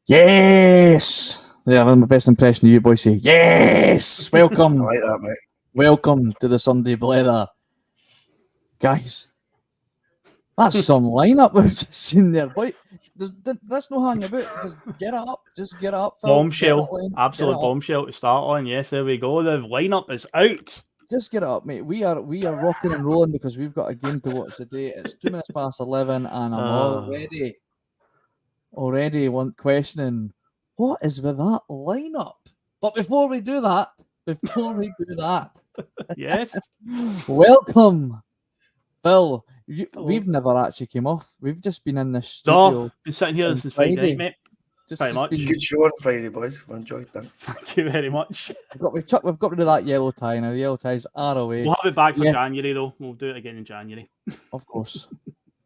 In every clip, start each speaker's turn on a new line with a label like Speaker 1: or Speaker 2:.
Speaker 1: Yes! Yeah, that's my best impression of you, Bhoycie. Yes! Welcome.
Speaker 2: I like that, mate.
Speaker 1: Welcome to the Sunday Blether. Guys, that's some lineup we've just seen there, boy. That's no hang about. Just get it up. Just get it up, Phil.
Speaker 3: Bombshell. Absolute bombshell to start on. Yes, there we go. The lineup is out.
Speaker 1: Just get it up, mate. We are rocking and rolling because we've got a game to watch today. It's 2 minutes past 11 and I'm already questioning what is with that lineup. But before we do that,
Speaker 3: Yes.
Speaker 1: Welcome, Bill. We've never actually came off. We've just been in this studio.
Speaker 3: No, been sitting here since Friday night, mate. Very much.
Speaker 2: Good show on Friday, boys. I enjoyed that.
Speaker 3: Thank you very much.
Speaker 1: We've got rid of that yellow tie now. The yellow ties are away.
Speaker 3: We'll have it back for January, though. We'll do it again in January.
Speaker 1: Of course.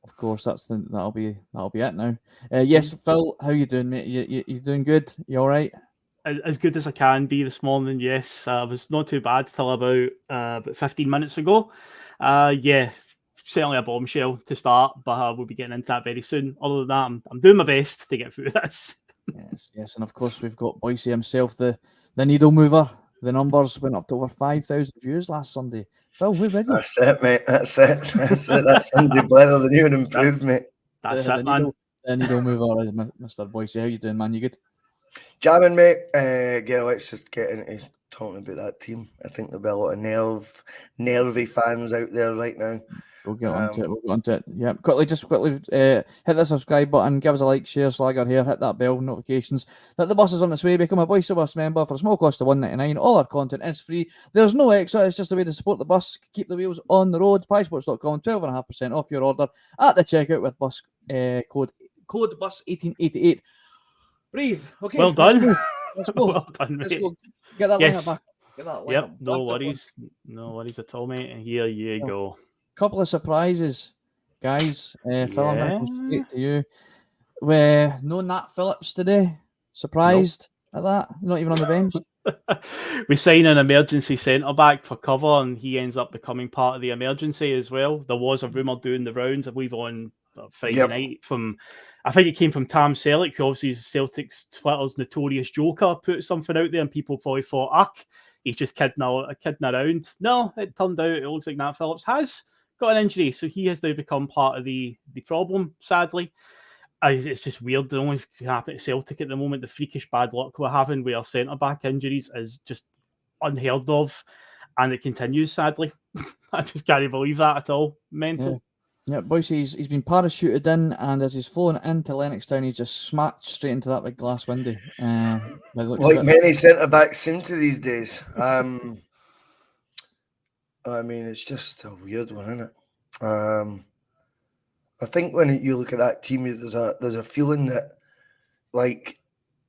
Speaker 1: Of course, that'll be it now. Yes, Phil, how you doing, mate? You doing good? You all right?
Speaker 3: As good as I can be this morning. Yes, I was not too bad till about 15 minutes ago. Yeah, certainly a bombshell to start, but we'll be getting into that very soon. Other than that, I'm doing my best to get through this.
Speaker 1: Yes, and of course we've got Bhoycie himself, the needle mover. The numbers went up to over 5,000 views last Sunday. Phil, where were you?
Speaker 2: That's it, mate. That's it. That's Sunday Blether, the new and improved, mate.
Speaker 3: That's it, man.
Speaker 1: The needle mover, Mr. Bhoycie. How you doing, man? You good?
Speaker 2: Jamming, mate. Yeah, let's just get into talking about that team. I think there'll be a lot of nervy fans out there right now.
Speaker 1: We'll get onto it. Yeah, quickly hit the subscribe button, give us a like, share, slagger here, hit that bell, notifications that the bus is on its way. Become a Bhoycie Bus member for a small cost of $1.99. All our content is free. There's no extra. It's just a way to support the bus, keep the wheels on the road. Piesports.com, 12.5% off your order at the checkout with bus code bus 1888. Breathe. Okay.
Speaker 3: Well done.
Speaker 1: Let's go.
Speaker 3: Well done, mate.
Speaker 1: Let's go. Get that lineup back. Get that lineup.
Speaker 3: Yep. No worries at all, mate. And here you go.
Speaker 1: Couple of surprises, guys. Phil, I'm going to come straight to you. No Nat Phillips today. Surprised at that? Not even on the bench.
Speaker 3: We sign an emergency centre back for cover, and he ends up becoming part of the emergency as well. There was a rumour doing the rounds, I believe, on Friday night from. I think it came from Tam Celtic, who obviously is Celtic's Twitter's notorious joker, put something out there, and people probably thought, he's just kidding around. No, it turned out it looks like Nat Phillips has got an injury, so he has now become part of the problem, sadly. It's just weird. The only thing that happen to Celtic at the moment, the freakish bad luck we're having with our centre-back injuries is just unheard of, and it continues, sadly. I just can't believe that at all. Mental.
Speaker 1: Yeah, Bhoycie, he's been parachuted in, and as he's flown into Lennoxtown, he's just smacked straight into that big glass window.
Speaker 2: Like many centre-backs seem to these days. I mean, it's just a weird one, isn't it? I think when you look at that team, there's a feeling that, like,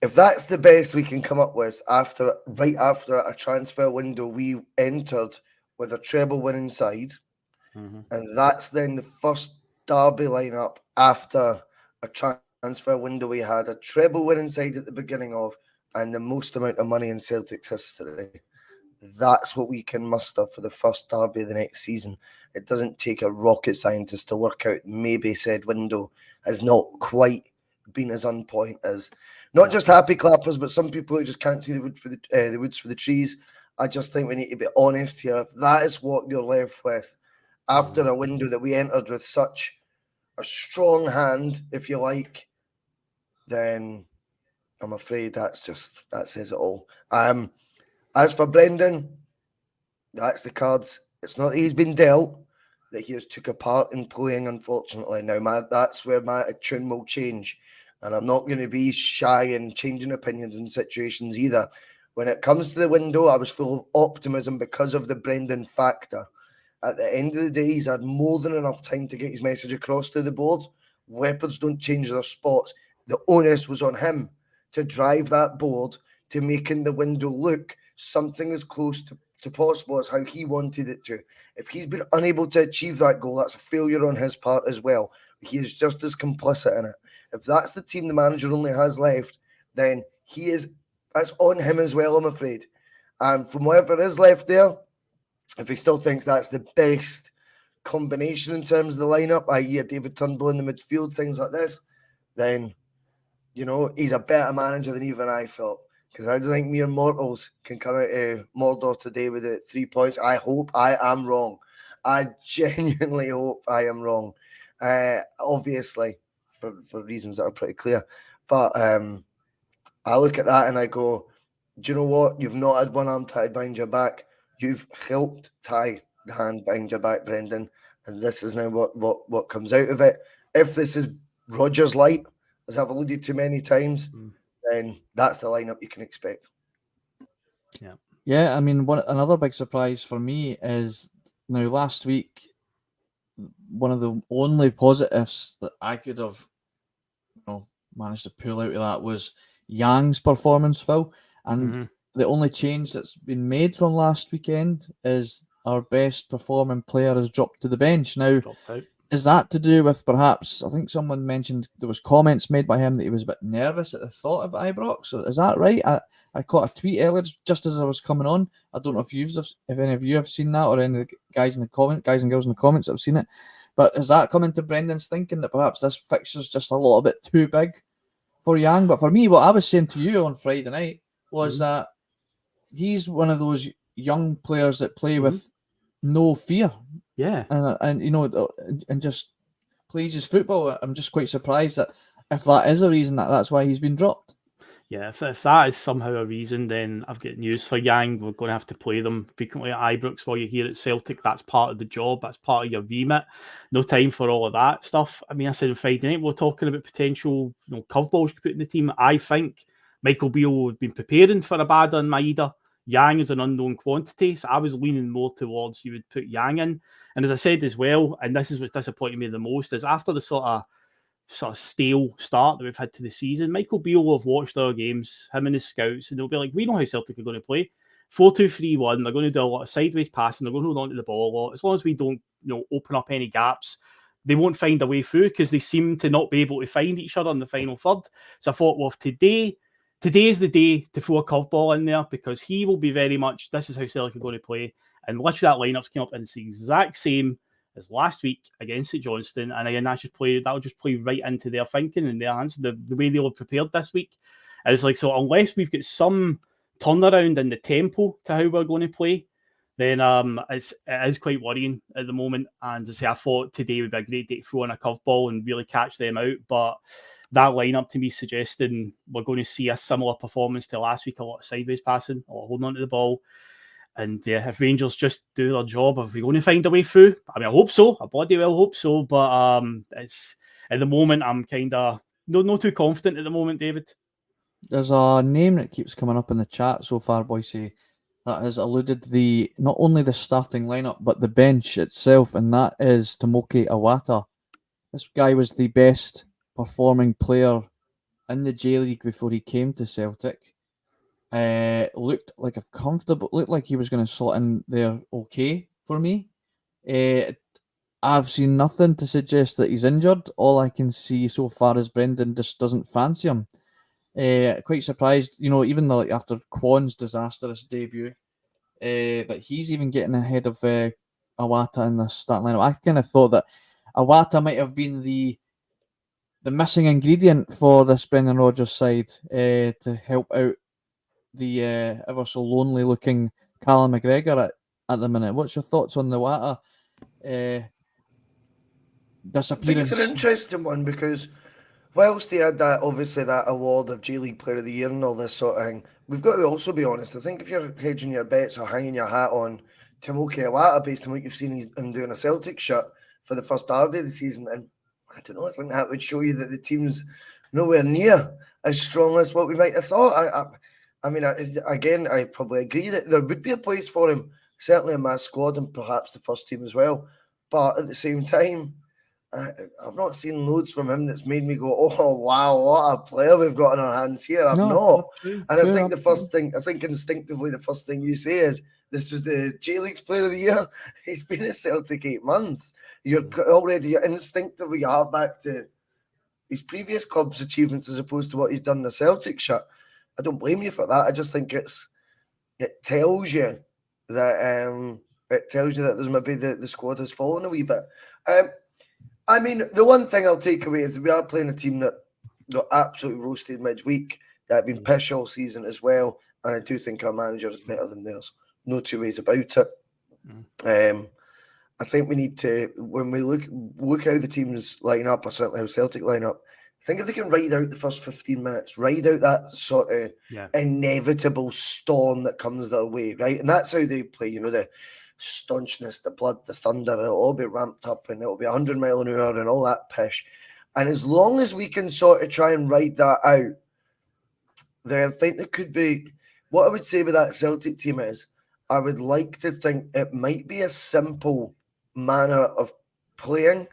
Speaker 2: if that's the best we can come up with right after a transfer window we entered with a treble winning side, and that's then the first derby lineup after a transfer window we had a treble winning side at the beginning of, and the most amount of money in Celtic's history. That's what we can muster for the first derby of the next season. It doesn't take a rocket scientist to work out maybe said window has not quite been as on point as not just happy clappers, but some people who just can't see the woods for the trees. I just think we need to be honest here. If that is what you're left with after a window that we entered with such a strong hand, if you like, then I'm afraid that says it all. As for Brendan, that's the cards. It's not that he's been dealt, that he has took a part in playing, unfortunately. Now, that's where my tune will change. And I'm not going to be shy in changing opinions in situations either. When it comes to the window, I was full of optimism because of the Brendan factor. At the end of the day, he's had more than enough time to get his message across to the board. Leopards don't change their spots. The onus was on him to drive that board to making the window look something as close to possible as how he wanted it to. If he's been unable to achieve that goal, that's a failure on his part as well. He is just as complicit in it. If that's the team the manager only has left, then that's on him as well, I'm afraid. And from whatever is left there, if he still thinks that's the best combination in terms of the lineup, i.e. David Turnbull in the midfield, things like this, then you know, he's a better manager than even I thought. Because I don't think mere mortals can come out of Mordor today with it 3 points. I hope I am wrong. I genuinely hope I am wrong. Obviously, for reasons that are pretty clear. But I look at that and I go, do you know what? You've not had one arm tied behind your back. You've helped tie the hand behind your back, Brendan. And this is now what comes out of it. If this is Rodgers light, as I've alluded to many times, then that's the lineup you can expect.
Speaker 1: Yeah, I mean, another big surprise for me is now last week, one of the only positives that I could have managed to pull out of that was Yang's performance, Phil. And the only change that's been made from last weekend is our best performing player has dropped to the bench. Now, is that to do with perhaps, I think someone mentioned there was comments made by him that he was a bit nervous at the thought of Ibrox. So is that right? I caught a tweet earlier just as I was coming on. I don't know if any of you have seen that, or any of the guys and girls in the comments have seen it. But is that coming to Brendan's thinking that perhaps this fixture's just a little bit too big for Yang? But for me, what I was saying to you on Friday night was that he's one of those young players that play with no fear.
Speaker 3: Yeah.
Speaker 1: And just plays his football. I'm just quite surprised that if that is a reason that's why he's been dropped.
Speaker 3: Yeah, if that is somehow a reason, then I've got news for Yang. We're going to have to play them frequently at Ibrox while you're here at Celtic. That's part of the job. That's part of your remit. No time for all of that stuff. I mean, I said on Friday night, we're talking about potential curveballs to put in the team. I think Michael Beale has been preparing for a bad on Maeda. Yang is an unknown quantity, so I was leaning more towards you would put Yang in. And as I said as well, and this is what disappointed me the most, is after the sort of stale start that we've had to the season, Michael Beale will have watched our games, him and his scouts, and they'll be like, we know how Celtic are going to play. 4-2-3-1, they're going to do a lot of sideways passing, they're going to hold on to the ball a lot. As long as we don't open up any gaps, they won't find a way through, because they seem to not be able to find each other in the final third. So I thought, well, if today is the day to throw a curveball in there, because he will be very much, this is how Celtic are going to play. And literally that lineup's came up and it's the exact same as last week against St Johnstone. And again, that'll just play right into their thinking and their hands, the way they were prepared this week. And it's like, so unless we've got some turnaround in the tempo to how we're going to play, then it is quite worrying at the moment. And as I say, I thought today would be a great day to throw in a curveball and really catch them out. But that lineup to me suggesting we're going to see a similar performance to last week, a lot of sideways passing or holding onto the ball. And if Rangers just do their job, are we going to find a way through? I mean, I hope so. I bloody well hope so. But it's at the moment, I'm kind of not too confident at the moment, David.
Speaker 1: There's a name that keeps coming up in the chat so far, Bhoycie, that has alluded not only the starting lineup but the bench itself, and that is Tomoki Iwata. This guy was the best performing player in the J League before he came to Celtic. Looked like he was going to slot in there okay for me. I've seen nothing to suggest that he's injured. All I can see so far is Brendan just doesn't fancy him. Quite surprised, even though after Kwon's disastrous debut, that he's even getting ahead of Iwata in the starting lineup. I kind of thought that Iwata might have been the missing ingredient for this Brendan Rodgers side to help out the ever so lonely looking Callum McGregor at the minute. What's your thoughts on the Iwata disappearance?
Speaker 2: I think it's an interesting one, because whilst he had that award of J League Player of the Year and all this sort of thing, we've got to also be honest. I think if you're hedging your bets or hanging your hat on Tomoki Iwata based on what you've seen him doing a Celtic shirt for the first derby of the season, and I don't know, I think that would show you that the team's nowhere near as strong as what we might have thought. I mean, I probably agree that there would be a place for him, certainly in my squad and perhaps the first team as well. But at the same time, I've not seen loads from him that's made me go, oh, wow, what a player we've got in our hands here. I've not. And I think instinctively the first thing you say is, this was the J League's Player of the Year. He's been at Celtic 8 months. You're instinctively heart back to his previous club's achievements as opposed to what he's done in the Celtic shirt. I don't blame you for that. I just think it tells you that there's maybe the squad has fallen a wee bit. I mean, the one thing I'll take away is that we are playing a team that got absolutely roasted midweek. They've been pish all season as well, and I do think our manager is better than theirs. No two ways about it. I think we need to, when we look how the teams line up, or certainly how Celtic line up, I think if they can ride out the first 15 minutes, ride out that sort of inevitable storm that comes their way, right? And that's how they play, the staunchness, the blood, the thunder, it'll all be ramped up and it'll be 100 mile an hour and all that pish. And as long as we can sort of try and ride that out, then I think there could be, what I would say with that Celtic team is, I would like to think it might be a simple manner of playing,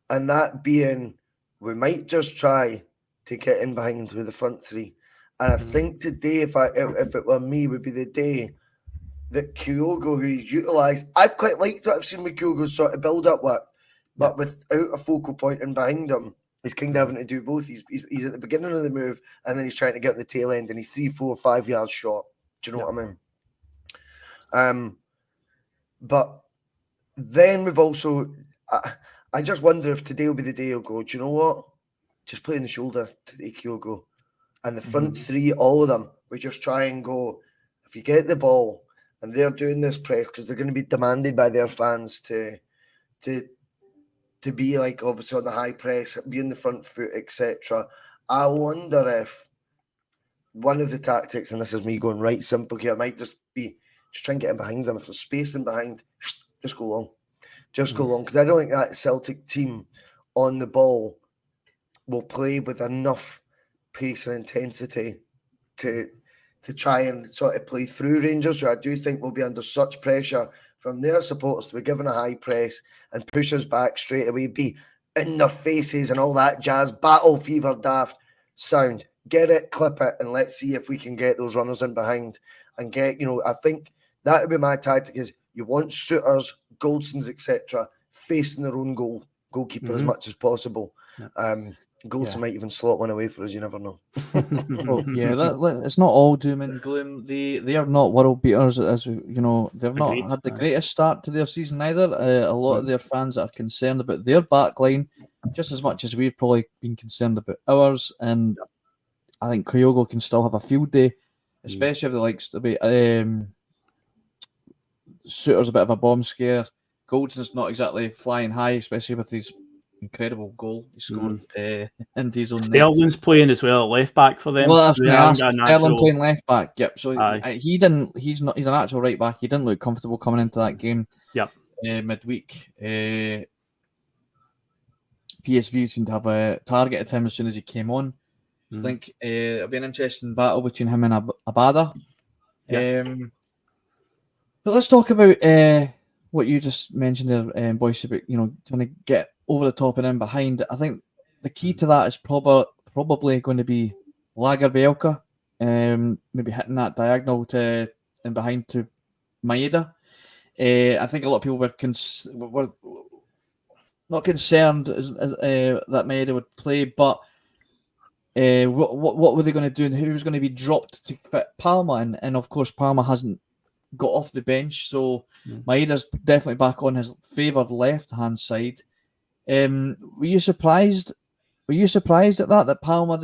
Speaker 2: and that being, we might just try to get in behind with the front three. And I think today, if it were me, would be the day that Kyogo, who he's utilised, I've quite liked what I've seen with Kyogo's sort of build-up work, but without a focal point in behind him, he's kind of having to do both. He's at the beginning of the move, and then he's trying to get on the tail end, and he's 3, 4, 5 yards short. Do you know what I mean? But then we've also, I just wonder if today will be the day he'll go, do you know what? Just play in the shoulder today, Kyogo. And the front three, all of them, we just try and go, if you get the ball and they're doing this press, because they're going to be demanded by their fans to be like obviously on the high press, be in the front foot, etc. I wonder if one of the tactics, and this is me going right simple here, might just be just try and get in behind them. If there's space in behind, just go long. Just go long. Because I don't think that Celtic team on the ball will play with enough pace and intensity to try and sort of play through Rangers. So I do think we'll be under such pressure from their supporters to be given a high press and push us back straight away, be in their faces and all that jazz, battle fever daft sound. Get it, clip it, and let's see if we can get those runners in behind and get, I think that would be my tactic, is you want shooters, Goldstons, etc., facing their own goalkeeper as much as possible. Goldson might even slot one away for us, you never know.
Speaker 1: Well, it's not all doom and gloom. They are not world beaters, as they've not had the greatest start to their season either. A lot of their fans are concerned about their backline just as much as we've probably been concerned about ours. And I think Kyogo can still have a field day, especially if they likes to be Suter's a bit of a bomb scare. Goldson's not exactly flying high, especially with his incredible goal he scored into his own net.
Speaker 3: Sterling's playing as well, left back for them.
Speaker 1: Well, I was going to ask. Sterling playing left back. Yep. So he didn't. He's not. He's an actual right back. He didn't look comfortable coming into that game.
Speaker 3: Yep.
Speaker 1: Midweek. PSV seemed to have targeted him as soon as he came on. So I think it'll be an interesting battle between him and Abada. But let's talk about what you just mentioned there, Bhoycie, about trying to get over the top and in behind. I think the key to that is probably going to be Lagerbielke, maybe hitting that diagonal to in behind to Maeda. I think a lot of people were not concerned that Maeda would play, but what were they going to do and who was going to be dropped to fit Palma? And of course, Palma hasn't got off the bench, so Maeda's definitely back on his favoured left-hand side. Were you surprised? Were you surprised at that Palma,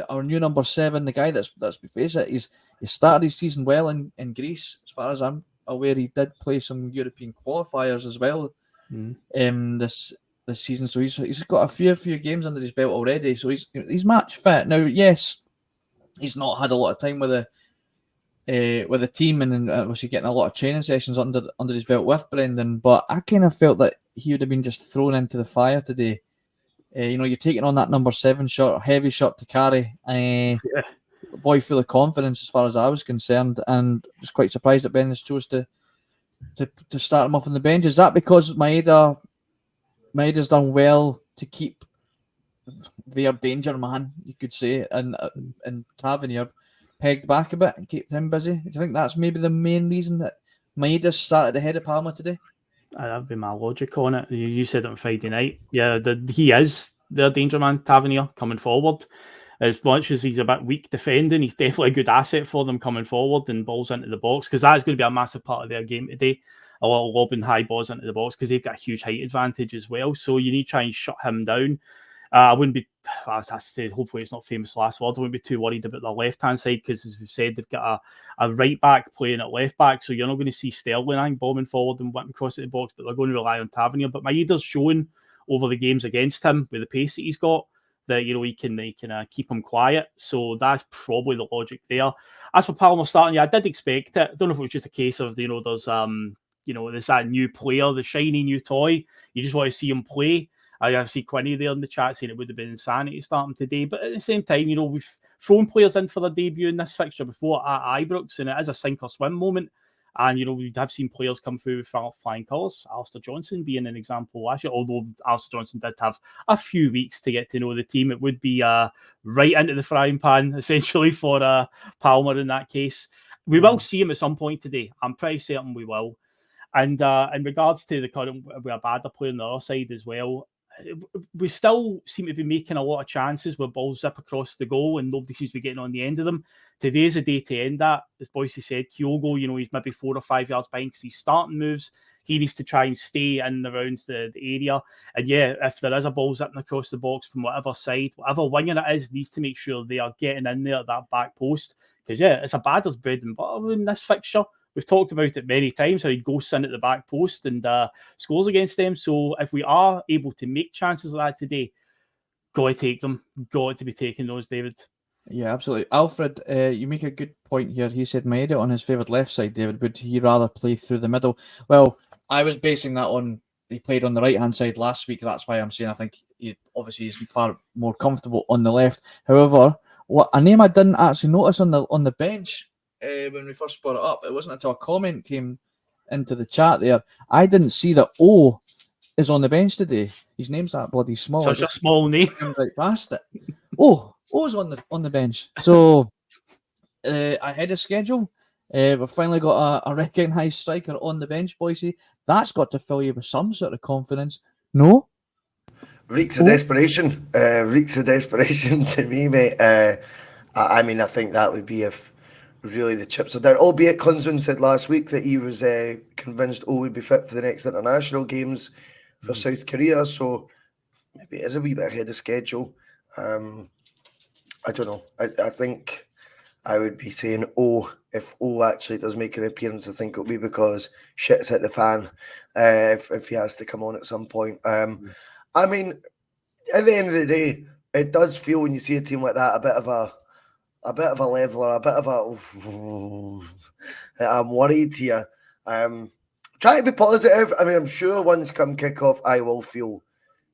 Speaker 1: our new number 7, the guy that's face it, he started his season well in Greece. As far as I'm aware, he did play some European qualifiers as well this season. So he's got a few games under his belt already. So he's match fit now. Yes, he's not had a lot of time with the team, and obviously getting a lot of training sessions under his belt with Brendan. But I kind of felt that he would have been just thrown into the fire today. You're taking on that number 7 shirt, heavy shirt to carry. A boy full of confidence, as far as I was concerned, and just quite surprised that Brendan chose to start him off on the bench. Is that because Maeda's done well to keep their danger man, you could say, and Tavernier pegged back a bit and kept him busy? Do you think that's maybe the main reason that Maeda's started ahead of Palma today?
Speaker 3: That'd be my logic on it. You said it on Friday night. Yeah, he is their danger man, Tavernier, coming forward. As much as he's a bit weak defending, he's definitely a good asset for them coming forward and balls into the box, because that is going to be a massive part of their game today. A lot of lobbing high balls into the box because they've got a huge height advantage as well. So you need to try and shut him down. I wouldn't be, as I said, hopefully it's not famous last words, I wouldn't be too worried about the left-hand side because, as we've said, they've got a right-back playing at left-back, so you're not going to see Sterling bombing forward and whipping across the box, but they're going to rely on Tavernier. But Maeda's shown over the games against him, with the pace that he's got, that, you know, he can keep him quiet. So that's probably the logic there. As for Palmer starting, yeah, I did expect it. I don't know if it was just a case of, you know, there's that new player, the shiny new toy. You just want to see him play. I see Quinny there in the chat saying it would have been insanity to start him today. But at the same time, you know, we've thrown players in for their debut in this fixture before at Ibrox, and it is a sink or swim moment. And, you know, we have seen players come through with flying colours. Alistair Johnson being an example last year, although Alistair Johnson did have a few weeks to get to know the team. It would be right into the frying pan, essentially, for Palmer in that case. We will see him at some point today. I'm pretty certain we will. And in regards to the current, we're bad at playing on the other side as well, we still seem to be making a lot of chances where balls zip across the goal and nobody seems to be getting on the end of them. Today's a day to end that. As Bhoycie said, Kyogo, you know, he's maybe 4 or 5 yards behind because he's starting moves. He needs to try and stay in and around the area. And yeah, if there is a ball zipping across the box from whatever side, whatever winger it is, needs to make sure they are getting in there at that back post. Because yeah, it's a Badder's bread and butter in this fixture. We've talked about it many times, how he goes in at the back post and scores against them. So if we are able to make chances like that today, got to take them. Got to be taking those, David.
Speaker 1: Yeah, absolutely. Alfred, you make a good point here. He said Maeda on his favoured left side, David. Would he rather play through the middle? Well, I was basing that on he played on the right-hand side last week. That's why I'm saying I think he's far more comfortable on the left. However, what a name I didn't actually notice on the bench when we first brought it up, it wasn't until a comment came into the chat there. I didn't see that O is on the bench today. His name's that bloody small.
Speaker 3: Such a small name.
Speaker 1: Right past it. O's on the bench. So ahead of schedule, we've finally got a recognised striker on the bench, Bhoycie. That's got to fill you with some sort of confidence. No?
Speaker 2: Reeks of desperation. Reeks of desperation to me, mate. I mean, I think that would be if really the chips are down. Albeit Klinsmann said last week that he was convinced O would be fit for the next international games for South Korea. So maybe it is a wee bit ahead of schedule. I don't know. I think I would be saying O. If O actually does make an appearance, I think it'll be because shit's hit the fan if he has to come on at some point. I mean, at the end of the day, it does feel when you see a team like that a bit of a leveler, a bit of a I'm worried here. Try to be positive. I mean, I'm sure once come kick-off, I will feel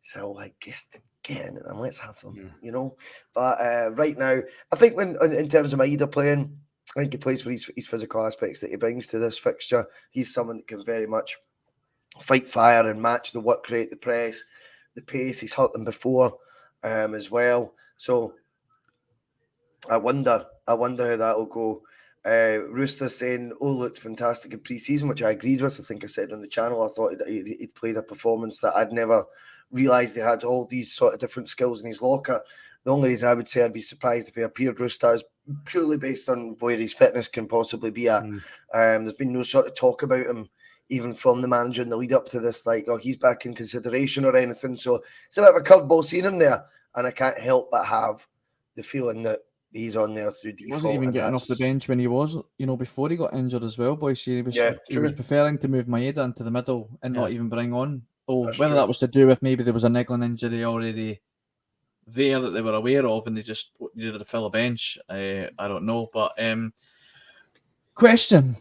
Speaker 2: so like just get in them, let's have them, you know. But right now, I think when in terms of Maeda playing, I think he plays for his physical aspects that he brings to this fixture. He's someone that can very much fight fire and match the work rate, the press, the pace. He's hurt them before as well. So I wonder how that will go. Rooster saying, "Oh, looked fantastic in pre-season," which I agreed with. I think I said on the channel, I thought he'd played a performance that I'd never realised he had all these sort of different skills in his locker. The only reason I would say I'd be surprised if he appeared Rooster is purely based on where his fitness can possibly be at. There's been no sort of talk about him, even from the manager in the lead up to this, like, oh, he's back in consideration or anything. So it's a bit of a curveball seeing him there, and I can't help but have the feeling that he's on there through default.
Speaker 1: He wasn't even getting off the bench when he was, before he got injured as well, boys. He was preferring to move Maeda into the middle and not even bring on. Whether that was to do with maybe there was a niggling injury already there that they were aware of and they just needed to fill a bench. I don't know. But question: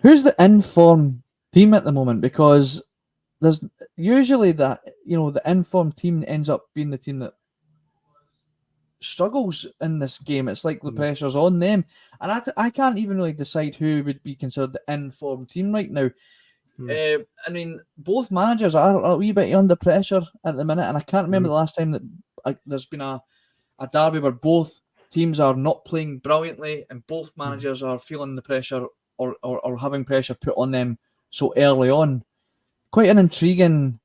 Speaker 1: who's the informed team at the moment? Because there's usually that, the informed team ends up being the team that struggles in this game. It's like the pressure's on them, and I can't even really decide who would be considered the informed team right now. I mean, both managers are a wee bit under pressure at the minute, and I can't remember the last time that there's been a derby where both teams are not playing brilliantly and both managers are feeling the pressure or having pressure put on them so early on. Quite an intriguing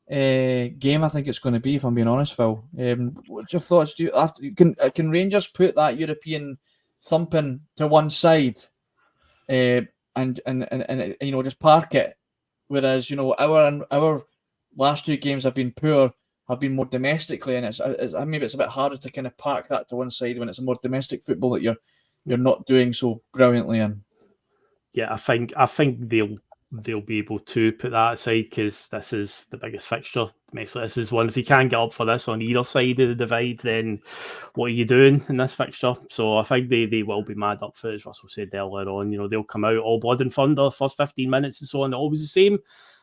Speaker 1: game, I think it's going to be, if I'm being honest, Phil. What's your thoughts? Can Rangers put that European thumping to one side and just park it? Whereas our last two games have been poor. have been more domestically, and it's maybe it's a bit harder to kind of park that to one side when it's a more domestic football that you're not doing so brilliantly in.
Speaker 3: Yeah, I think they'll be able to put that aside because this is the biggest fixture. Basically, this is one. If you can't get up for this on either side of the divide, then what are you doing in this fixture? So I think they will be mad up for it, as Russell said earlier on. You know, they'll come out all blood and thunder, first 15 minutes and so on. They're always the same.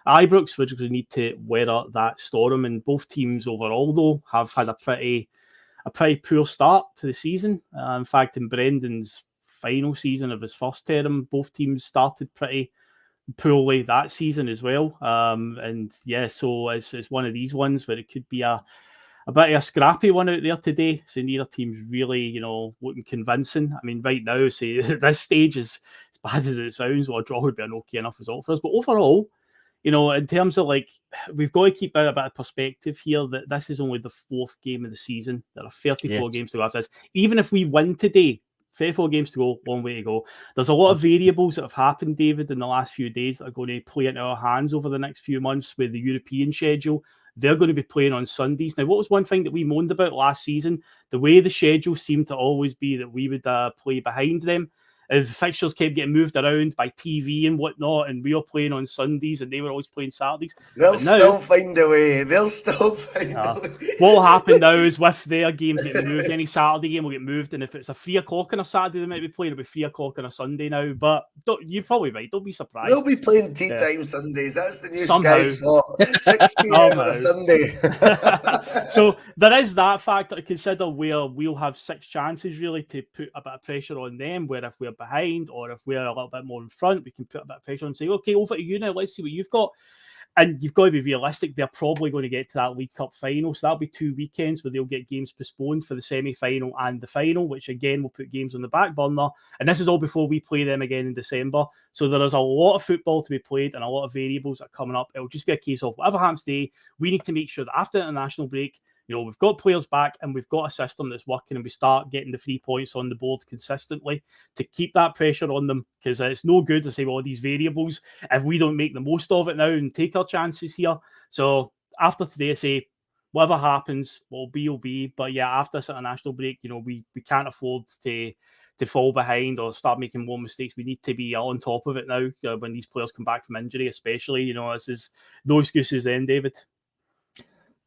Speaker 3: Ibrox, we're just going to need to weather that storm. And both teams overall, though, have had a pretty poor start to the season. In fact, in Brendan's final season of his first term, both teams started pretty poorly that season as well. And yeah, so it's one of these ones where it could be a bit of a scrappy one out there today. So neither team's really, you know, looking convincing. I mean, right now, say at this stage, as bad as it sounds, well, a draw would be an okay enough result for us. But overall, you know, in terms of like, we've got to keep out a bit of perspective here that this is only the 4th game of the season. There are 34 games to go after this. Even if we win today, 34 games to go, one way to go. There's a lot of variables that have happened, David, in the last few days that are going to play into our hands over the next few months with the European schedule. They're going to be playing on Sundays. Now, what was one thing that we moaned about last season? The way the schedule seemed to always be that we would play behind them. As fixtures kept getting moved around by TV and whatnot, and we were playing on Sundays and they were always playing Saturdays.
Speaker 2: They'll still find a way. They'll still find a way.
Speaker 3: What will happen now is with their games getting moved, any Saturday game will get moved, and if it's a 3 o'clock on a Saturday, they might be playing, it'll be 3 o'clock on a Sunday now. But you're probably right. Don't be surprised.
Speaker 2: They'll be playing tea time Sundays. That's the new Sky slot. 6 p.m. on a Sunday.
Speaker 3: So there is that factor to consider where we'll have 6 chances really to put a bit of pressure on them, where if we're behind or if we're a little bit more in front, we can put a bit of pressure and say, okay, over to you now, let's see what you've got. And you've got to be realistic. They're probably going to get to that League Cup final. So that'll be 2 weekends where they'll get games postponed for the semi-final and the final, which again will put games on the back burner. And this is all before we play them again in December. So there is a lot of football to be played and a lot of variables that are coming up. It'll just be a case of whatever happens today, we need to make sure that after the international break, you know, we've got players back and we've got a system that's working and we start getting the 3 points on the board consistently to keep that pressure on them, because it's no good to say, well, these variables, if we don't make the most of it now and take our chances here. So after today, I say, whatever happens, will be. But yeah, after this international break, you know, we can't afford to fall behind or start making more mistakes. We need to be on top of it now when these players come back from injury, especially. You know, this is no excuses then, David.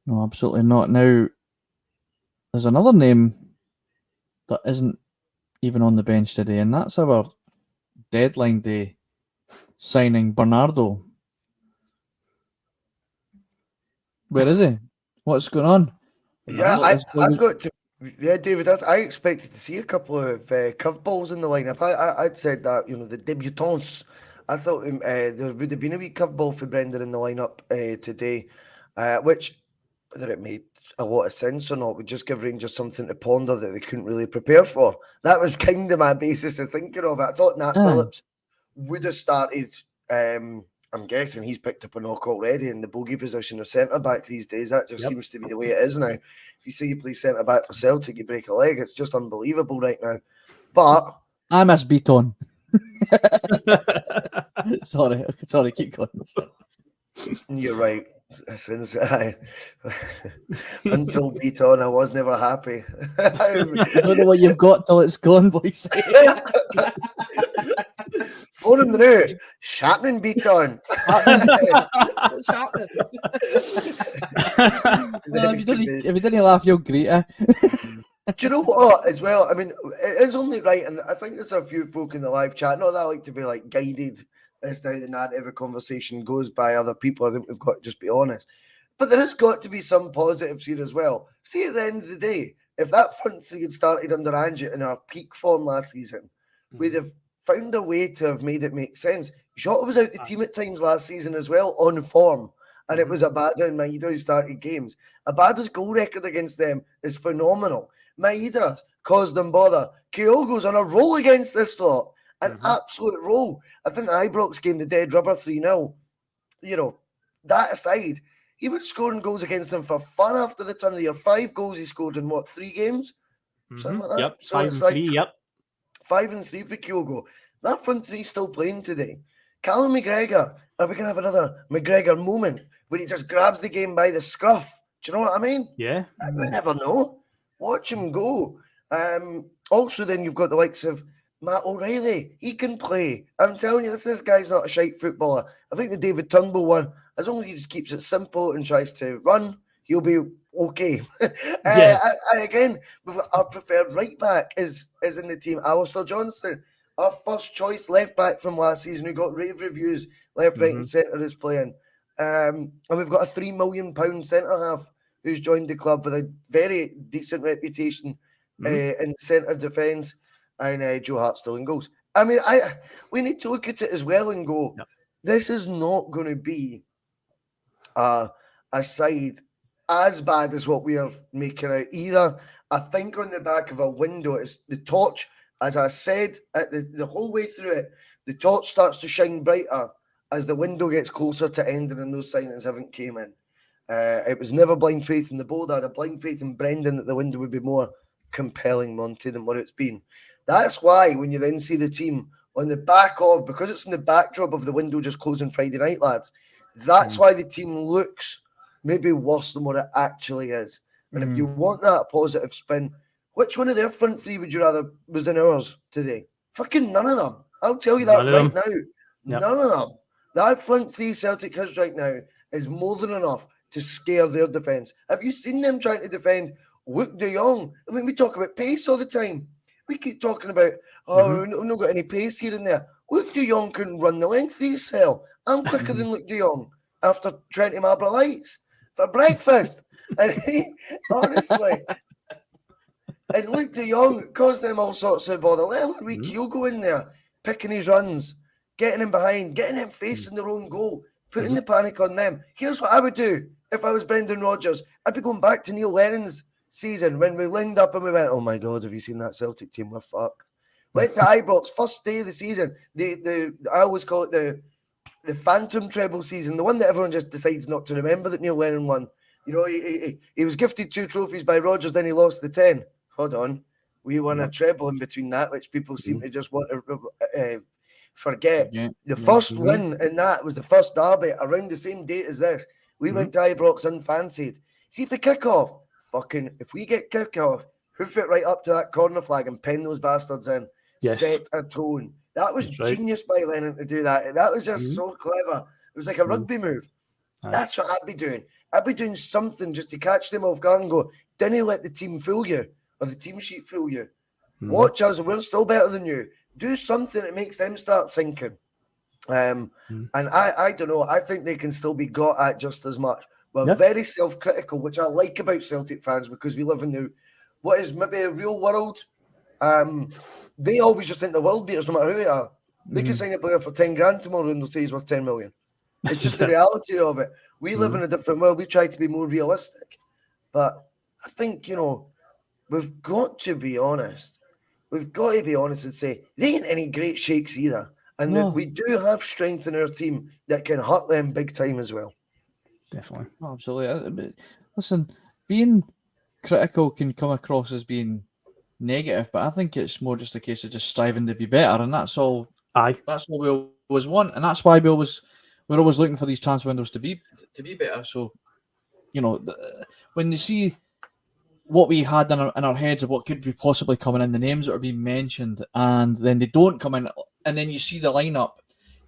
Speaker 1: No, absolutely not. Now, there's another name that isn't even on the bench today, and that's our deadline day signing, Bernardo. Where is he? What's going on?
Speaker 2: Yeah, David, I expected to see a couple of curveballs in the lineup. I'd said that, you know, the debutants, I thought there would have been a wee curveball for Brendan in the lineup today, which, whether it made a lot of sense or not, would just give Rangers something to ponder that they couldn't really prepare for. That was kind of my basis of thinking of it. I thought Nat Phillips would have started. I'm guessing he's picked up a knock already in the bogey position of centre-back these days. That just seems to be the way it is now. If you see you play centre-back for Celtic, you break a leg. It's just unbelievable right now. But
Speaker 1: I miss Beaton. Sorry, keep going.
Speaker 2: You're right. Since until beat on, I was never happy.
Speaker 1: I don't know what you've got till it's gone, boys.
Speaker 2: Phone him now. Chapman beat on.
Speaker 1: What's happening? If you didn't laugh, you'll greet her.
Speaker 2: Do you know what, as well? I mean, it is only right, and I think there's a few folk in the live chat. Not that I like to be like guided as to how the narrative of conversation goes by other people. I think we've got to just be honest. But there has got to be some positives here as well. See, at the end of the day, if that front three had started under Ange in our peak form last season, we'd have found a way to have made it make sense. Jota was out the team at times last season as well, on form. And it was Abada and Maeda who started games. Abada's goal record against them is phenomenal. Maeda caused them bother. Kyogo's on a roll against this lot. An absolute roll. I think the Ibrox game, the dead rubber 3-0. You know, that aside, he was scoring goals against them for fun after the turn of the year. 5 goals he scored in, 3 games? Something like that.
Speaker 3: Yep,
Speaker 2: so
Speaker 3: 5 and 3, yep.
Speaker 2: 5 and 3 for Kyogo. That front three still playing today. Callum McGregor, are we going to have another McGregor moment where he just grabs the game by the scruff Do you know what I mean?
Speaker 3: Yeah.
Speaker 2: You never know. Watch him go. Also, then you've got the likes of Matt O'Reilly. He can play. I'm telling you, this guy's not a shite footballer. I think the David Turnbull one, as long as he just keeps it simple and tries to run, he'll be okay. Again, our preferred right back is in the team, Alistair Johnston. Our first choice left back from last season, who got rave reviews, left, right, and centre is playing. And we've got a £3 million centre half who's joined the club with a very decent reputation in centre defence, and Joe Hart still in goals. I mean, we need to look at it as well and go, this is not going to be a side as bad as what we are making out either. I think on the back of a window, it's the torch, as I said, at the whole way through it, the torch starts to shine brighter as the window gets closer to ending and those signings haven't came in. It was never blind faith in the board. I had a blind faith in Brendan that the window would be more compelling, Monty, than what it's been. That's why when you then see the team on the back of, because it's in the backdrop of the window just closing Friday night, lads, that's why the team looks maybe worse than what it actually is. And if you want that positive spin, which one of their front three would you rather was in ours today? Fucking none of them. I'll tell you that right now. Yep. None of them. That front three Celtic has right now is more than enough to scare their defence. Have you seen them trying to defend Luke de Jong? I mean, we talk about pace all the time. We keep talking about, we've not got any pace here and there. Luke de Jong can run the length of his cell. I'm quicker than Luke de Jong after Trenty Marlborough Lights for breakfast. And he, honestly, and Luke de Jong caused them all sorts of bother. Let Enrique Keogh go in there, picking his runs, getting him behind, getting him facing their own goal, putting the panic on them. Here's what I would do if I was Brendan Rodgers. I'd be going back to Neil Lennon's season when we linked up and we went, oh my God, have you seen that Celtic team? We're fucked. Went to Ibrox, first day of the season. I always call it the phantom treble season, the one that everyone just decides not to remember that Neil Lennon won. You know, he was gifted 2 trophies by Rodgers, then he lost the 10. Hold on. We won a treble in between that, which people seem to just want to forget. The first win in that was the first derby around the same date as this. We went to Ibrox unfancied. See, if the kick-off, if we get kick-off, hoof it right up to that corner flag and pin those bastards in. Yes. Set a tone. That was genius by Lennon to do that. That was just so clever. It was like a rugby move. That's what I'd be doing. I'd be doing something just to catch them off guard and go, didn't let the team fool you or the team sheet fool you. Watch us. We're still better than you. Do something that makes them start thinking. And I don't know. I think they can still be got at just as much. We're very self-critical, which I like about Celtic fans because we live in what is maybe a real world. They always just think the world beaters, no matter who they are. They could sign a player for 10 grand tomorrow and they'll say he's worth 10 million. It's just the reality of it. We live in a different world. We try to be more realistic. But I think, we've got to be honest. We've got to be honest and say they ain't any great shakes either. And that we do have strength in our team that can hurt them big time as well.
Speaker 3: Definitely.
Speaker 1: Oh, absolutely. Listen, being critical can come across as being negative, but I think it's more just a case of just striving to be better, and that's all. That's what we always want, and that's why we're always looking for these transfer windows to be better. So, when you see what we had in our heads of what could be possibly coming in, the names that are being mentioned, and then they don't come in, and then you see the lineup.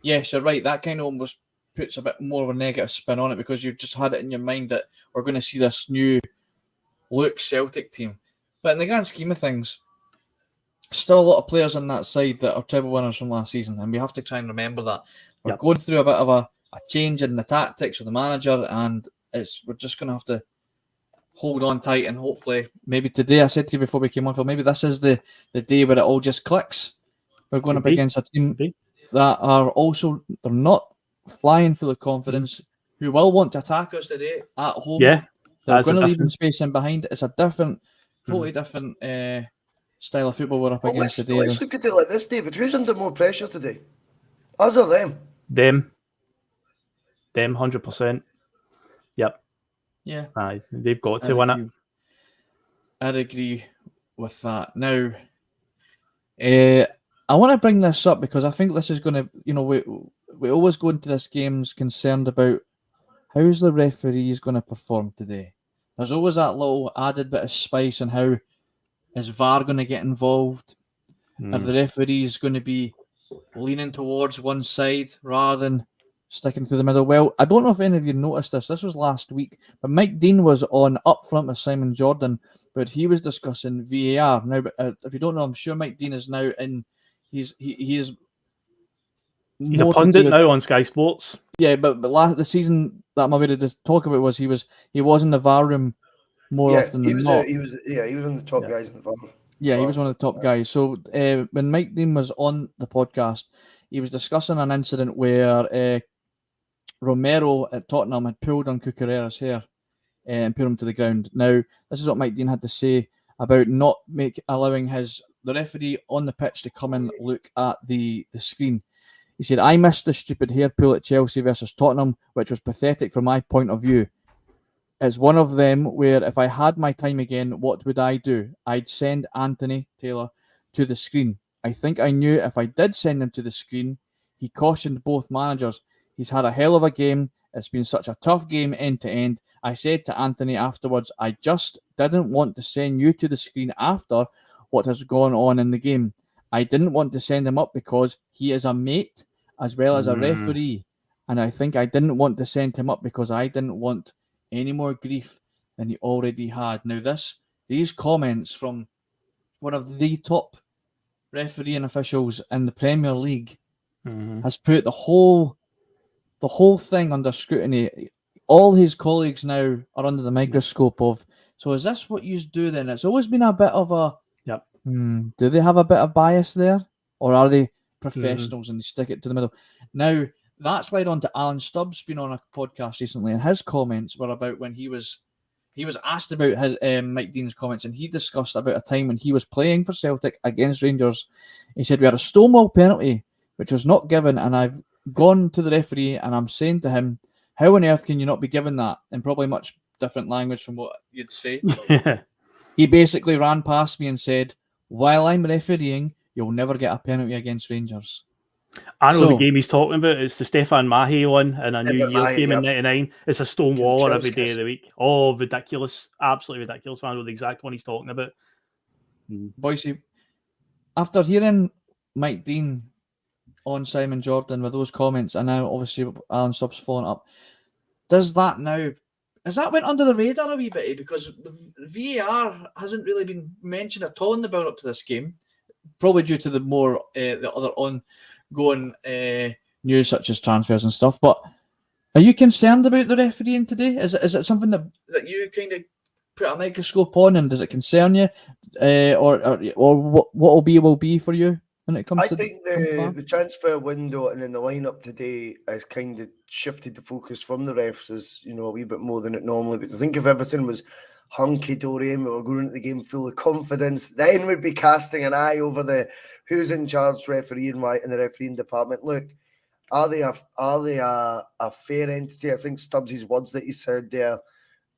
Speaker 1: Yes, you're right. That kind of almost puts a bit more of a negative spin on it because you've just had it in your mind that we're going to see this new look Celtic team. But in the grand scheme of things, still a lot of players on that side that are treble winners from last season, and we have to try and remember that. We're going through a bit of a change in the tactics with the manager, and we're just going to have to hold on tight, and hopefully, maybe today, I said to you before we came on, Phil, maybe this is the day where it all just clicks. We're going up against a team that are also, they're not flying full of confidence, who will want to attack us today at home. Yeah, they're going to leave them space in behind. It's a totally different style of football we're up against today.
Speaker 2: Let's look at it like this, David. Who's under more pressure today? Us or them?
Speaker 3: Them, 100%. Yep.
Speaker 1: Yeah.
Speaker 3: Aye, they've got to win it.
Speaker 1: I'd agree with that. Now, I want to bring this up because I think this is going to, we always go into this games concerned about how's the referees going to perform today. there's always that little added bit of spice on how is VAR going to get involved? Are the referees going to be leaning towards one side rather than sticking through the middle? Well, I don't know if any of you noticed this. This was last week, but Mike Dean was on Up Front with Simon Jordan, but he was discussing VAR. Now, if you don't know, I'm sure Mike Dean is now in. He is.
Speaker 3: He's a pundit now on Sky Sports.
Speaker 1: Yeah, but the season that I'm ready to talk about was he was in the VAR room more often than not.
Speaker 2: He was one of the top guys in the VAR.
Speaker 1: Yeah, he was one of the top guys. So when Mike Dean was on the podcast, he was discussing an incident where Romero at Tottenham had pulled on Cucurell's hair and put him to the ground. Now, this is what Mike Dean had to say about not allowing the referee on the pitch to come and look at the screen. He said, I missed the stupid hair pull at Chelsea versus Tottenham, which was pathetic from my point of view. It's one of them where if I had my time again, what would I do? I'd send Anthony Taylor to the screen. I think I knew if I did send him to the screen, he cautioned both managers. He's had a hell of a game. It's been such a tough game end to end. I said to Anthony afterwards, I just didn't want to send you to the screen after what has gone on in the game. I didn't want to send him up because he is a mate as well as a referee. And I think I didn't want to send him up because I didn't want any more grief than he already had. Now, these comments from one of the top refereeing officials in the Premier League has put the whole thing under scrutiny. All his colleagues now are under the microscope of, so is this what you do then? It's always been a bit of a, do they have a bit of bias there? Or are they professionals and they stick it to the middle? Now, that's led on to Alan Stubbs being on a podcast recently, and his comments were about when he was asked about his Mike Dean's comments, and he discussed about a time when he was playing for Celtic against Rangers. He said, we had a Stonewall penalty, which was not given, and I've gone to the referee and I'm saying to him, how on earth can you not be given that? In probably much different language from what you'd say. He basically ran past me and said, while I'm refereeing, you'll never get a penalty against Rangers.
Speaker 3: I know the game he's talking about. It's the Stefan Mahe one in a New Year's game in '99. It's a stonewaller every day of the week. Oh, ridiculous. Absolutely ridiculous. I know the exact one he's talking about.
Speaker 1: Bhoycie, after hearing Mike Dean on Simon Jordan with those comments, and now obviously Alan Stubbs following up, has that went under the radar a wee bit? Because the VAR hasn't really been mentioned at all in the build-up to this game, probably due to the more the other ongoing news such as transfers and stuff. But are you concerned about the refereeing today? Is it something that you kind of put a microscope on, and does it concern you, or what will be for you when it comes?
Speaker 2: I think the transfer window and then the lineup today has kind of shifted the focus from the refs as a wee bit more than it normally. But I think if everything was hunky dory and we were going into the game full of confidence, then we'd be casting an eye over the who's in charge refereeing right in the refereeing department. Look, are they a fair entity? I think Stubbs' words that he said there,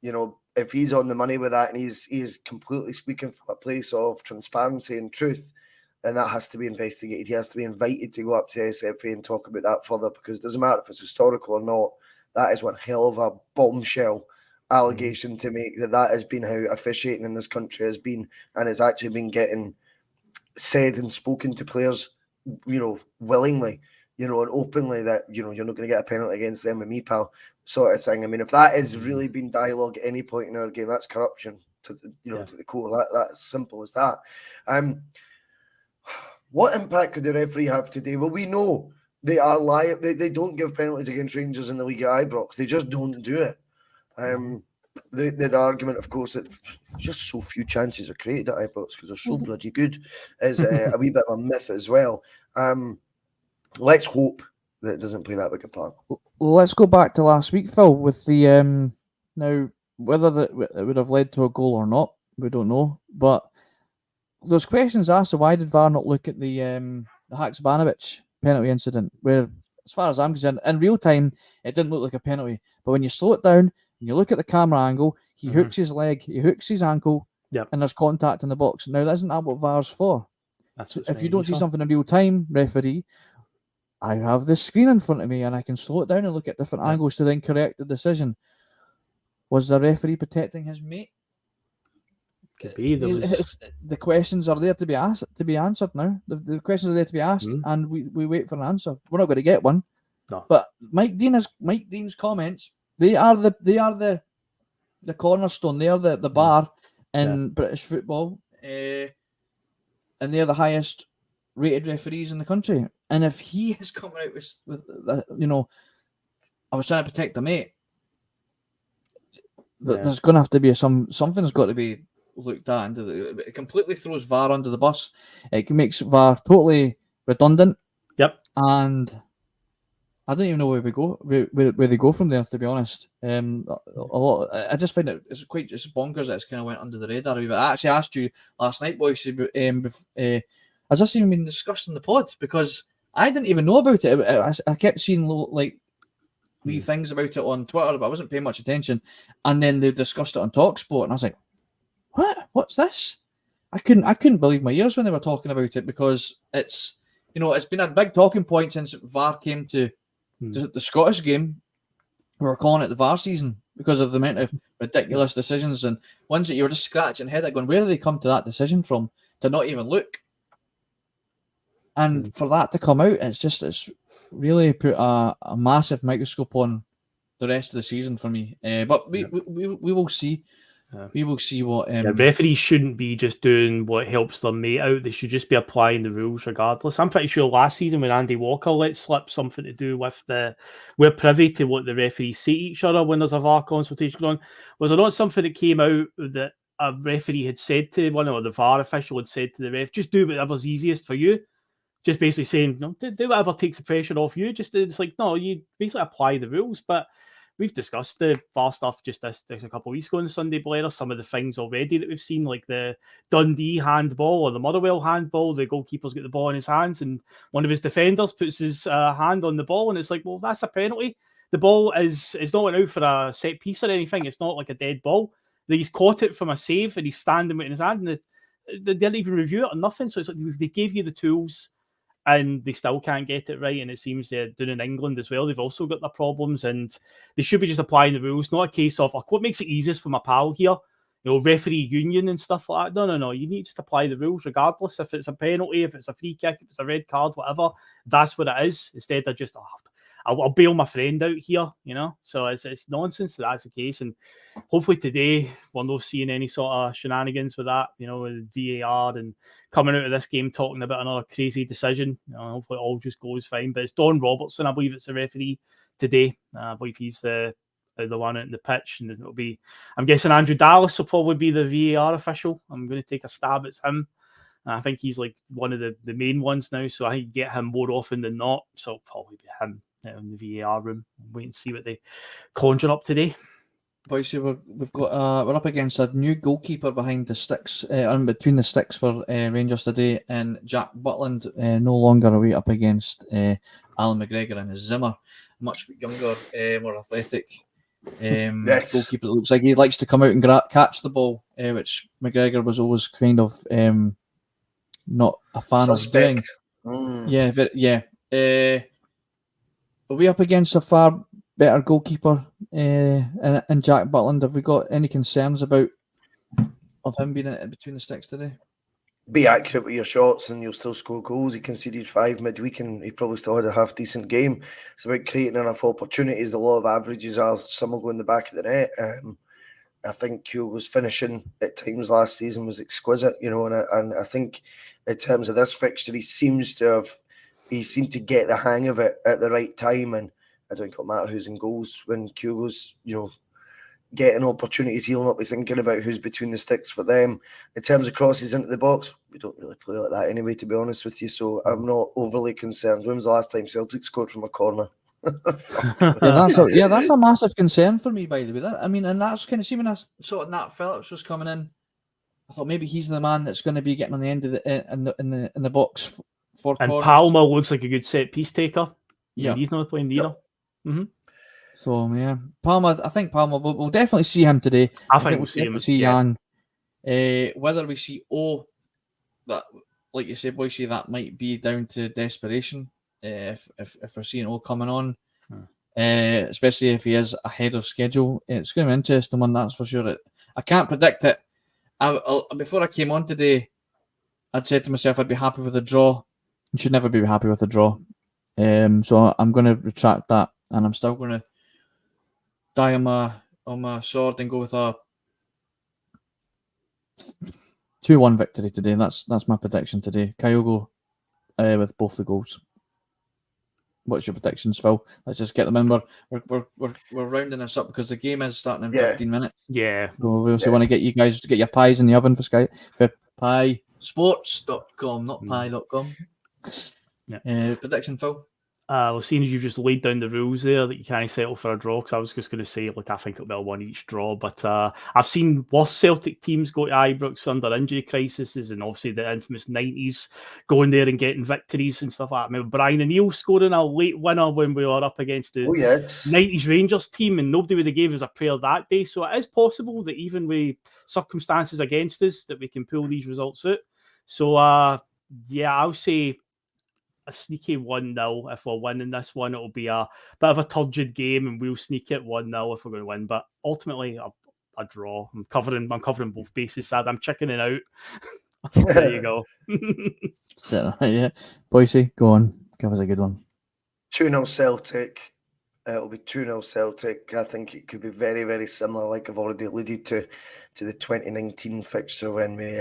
Speaker 2: if he's on the money with that and he's completely speaking from a place of transparency and truth, then that has to be investigated. He has to be invited to go up to SFA and talk about that further, because it doesn't matter if it's historical or not. That is one hell of a bombshell allegation to make, that has been how officiating in this country has been, and it's actually been getting said and spoken to players, willingly, and openly, that you're not going to get a penalty against them with me, pal, sort of thing. I mean, if that has really been dialogue at any point in our game, that's corruption to the to the core. That's simple as that. What impact could the referee have today? Well, we know they are live. They don't give penalties against Rangers in the league at Ibrox. They just don't do it. The argument, of course, that just so few chances are created at Ibrox because they're so bloody good, is a wee bit of a myth as well. Let's hope that it doesn't play that big a part.
Speaker 1: Let's go back to last week, Phil, with the now whether it would have led to a goal or not, we don't know. But there's questions asked. So why did VAR not look at the Haksabanovic penalty incident, where, as far as I'm concerned, in real time it didn't look like a penalty, but when you slow it down and you look at the camera angle, he hooks his leg, he hooks his ankle, and there's contact in the box. Now, isn't that what VAR's for? If you don't see something in real time, referee, I have this screen in front of me and I can slow it down and look at different angles to then correct the decision. Was the referee protecting his mate?
Speaker 3: Could be.
Speaker 1: The questions are there to be asked, to be answered now. The questions are there to be asked, and we wait for an answer. We're not going to get one.
Speaker 3: No.
Speaker 1: But Mike Dean's comments, they are the cornerstone. They are the bar in British football, and they're the highest rated referees in the country. And if he has come out with I was trying to protect the mate, there's going to have to be something's got to be looked at. It completely throws VAR under the bus. It makes VAR totally redundant.
Speaker 3: Yep.
Speaker 1: And I don't even know where they go from there, to be honest. A lot. I just find it's bonkers that it's kind of went under the radar. But I actually asked you last night, boys, has this even been discussed in the pod? Because I didn't even know about it. I kept seeing like wee things about it on Twitter, but I wasn't paying much attention. And then they discussed it on TalkSport, and I was like, "What? What's this?" I couldn't believe my ears when they were talking about it, because it's been a big talking point since VAR came to the Scottish game. We were calling it the VAR season because of the amount of ridiculous decisions and ones that you were just scratching head at going, where do they come to that decision from, to not even look? And for that to come out, it's really put a massive microscope on the rest of the season for me. But we will see. We will see what.
Speaker 3: Referees shouldn't be just doing what helps their mate out. They should just be applying the rules regardless. I'm pretty sure last season when Andy Walker let slip something to do with we're privy to what the referees say to each other when there's a VAR consultation going on. Was there not something that came out that a referee had said to one, or the VAR official had said to the ref, just do whatever's easiest for you? Just basically saying, no, do whatever takes the pressure off you. It's like, no, you basically apply the rules. But we've discussed the VAR stuff just this a couple of weeks ago on Sunday Blether. Some of the things already that we've seen, like the Dundee handball or the Motherwell handball, the goalkeeper's got the ball in his hands and one of his defenders puts his hand on the ball, and it's like, well, that's a penalty. The ball is not went out for a set piece or anything. It's not like a dead ball. He's caught it from a save and he's standing with it in his hand, and they didn't even review it or nothing. So it's like they gave you the tools and they still can't get it right. And it seems down in England as well, they've also got their problems, and they should be just applying the rules. Not a case of, what makes it easiest for my pal here, referee union and stuff like that. No. You need to just apply the rules regardless. If it's a penalty, if it's a free kick, if it's a red card, whatever, that's what it is. Instead of just, I'll bail my friend out here, So it's nonsense that that's the case. And hopefully today we're not seeing any sort of shenanigans with that, with VAR and coming out of this game talking about another crazy decision. Hopefully it all just goes fine. But it's Don Robertson, I believe it's the referee today. I believe he's the one out in the pitch, and it'll be, I'm guessing Andrew Dallas will probably be the VAR official. I'm going to take a stab at him. I think he's like one of the main ones now, so I get him more often than not. So it'll probably be him in the VAR room. Wait and see what they conjure up today.
Speaker 1: Boys, we're up against a new goalkeeper behind the sticks, between the sticks for Rangers today, and Jack Butland no longer away up against Alan McGregor and his Zimmer, much younger, more athletic goalkeeper. It looks like he likes to come out and catch the ball, which McGregor was always kind of not a fan of doing. Are we up against a far better goalkeeper in Jack Butland? Have we got any concerns of him being between the sticks today?
Speaker 2: Be accurate with your shots and you'll still score goals. He conceded 5 midweek and he probably still had a half decent game. It's about creating enough opportunities. The law of averages are some will go in the back of the net. I think Kyogo's finishing at times last season was exquisite, and I think in terms of this fixture, he seemed to get the hang of it at the right time. And I don't think it'll matter who's in goals when Kyogo's, getting opportunities. He'll not be thinking about who's between the sticks for them. In terms of crosses into the box, we don't really play like that anyway, to be honest with you. So I'm not overly concerned. When was the last time Celtic scored from a corner?
Speaker 1: That's a massive concern for me, by the way. And that's kind of see when I saw Nat Phillips was coming in, I thought maybe he's the man that's going to be getting on the end of the in the box for
Speaker 3: and
Speaker 1: corners.
Speaker 3: Palmer looks like a good set piece taker.
Speaker 1: Yeah,
Speaker 3: he's not playing either. Mm-hmm.
Speaker 1: So yeah, Palmer. I think Palmer. We'll definitely see him today.
Speaker 3: I think we'll see him.
Speaker 1: See Jan. Whether we see that, like you said, Bhoycie, that might be down to desperation. If we're seeing coming on, especially if he is ahead of schedule. It's going to be an interesting one, that's for sure. I can't predict it. Before I came on today, I'd said to myself I'd be happy with a draw. You should never be happy with a draw. So I'm going to retract that, and I'm still going to die on my sword and go with a 2-1 victory today. That's my prediction today. Kyogo with both the goals. What's your predictions, Phil? Let's just get them in. We're rounding this up because the game is starting in 15 minutes.
Speaker 3: Yeah.
Speaker 1: So we also want to get you guys to get your pies in the oven for piesports.com, not pie.com.
Speaker 3: Yeah.
Speaker 1: Prediction, Phil?
Speaker 3: Well, seeing as you've just laid down the rules there that you can't settle for a draw, because I was just going to say, I think it'll be a 1 each draw. But I've seen worse Celtic teams go to Ibrox under injury crises, and obviously the infamous 90s going there and getting victories and stuff like that. I remember Brian O'Neill scoring a late winner when we were up against the 90s Rangers team, and nobody would have gave us a prayer that day. So it is possible that even with circumstances against us, that we can pull these results out. So, I'll say a sneaky 1-0. If we're winning this one, it'll be a bit of a turgid game, and we'll sneak it 1-0 if we're going to win. But ultimately, a draw. I'm covering both bases. Sad, I'm chickening out. There you go.
Speaker 1: Yeah, Bhoycie, go on. Give us a good one.
Speaker 2: 2-0 Celtic. It'll be 2-0 Celtic. I think it could be very, very similar, like I've already alluded to the 2019 fixture when we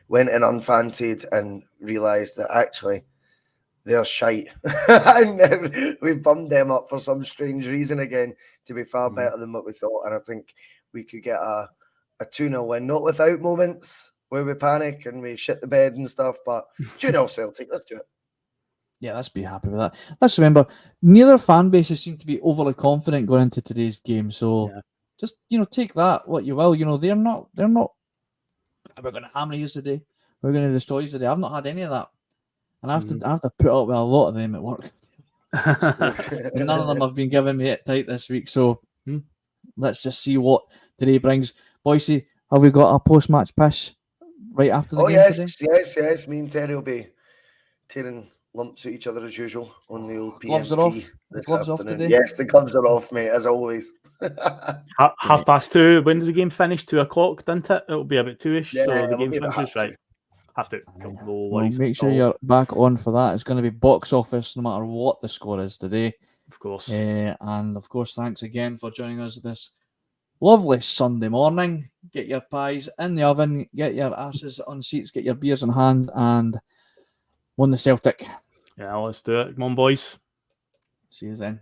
Speaker 2: went in unfancied and realised that actually they're shite. And we bummed them up for some strange reason again to be far better than what we thought. And I think we could get a 2-0 win, not without moments where we panic and we shit the bed and stuff, but 2-0 Celtic, let's do it.
Speaker 1: Yeah, let's be happy with that. Let's remember, neither fan bases seem to be overly confident going into today's game. So just, take that what you will. They're not, we're going to hammer you today. We're going to destroy you today. I've not had any of that. And I have to put up with a lot of them at work. So, none of them have been giving me it tight this week. So let's just see what today brings. Bhoycie, have we got a post-match pish right after the game today?
Speaker 2: Yes. Me and Terry will be tearing lumps at each other as usual on the old PMP.
Speaker 1: Gloves are off. The gloves off today.
Speaker 2: Yes, the gloves are off, mate, as always.
Speaker 3: 2:30. When does the game finish? 2:00, didn't it? It'll be about 2ish.
Speaker 2: Yeah,
Speaker 3: so the game finishes right. Have to.
Speaker 1: Well, make sure you're back on for that. It's going to be box office no matter what the score is today.
Speaker 3: Of course.
Speaker 1: And of course, thanks again for joining us this lovely Sunday morning. Get your pies in the oven, get your asses on seats, get your beers in hands, and won the Celtic.
Speaker 3: Yeah, let's do it. Come on, boys.
Speaker 1: See you then.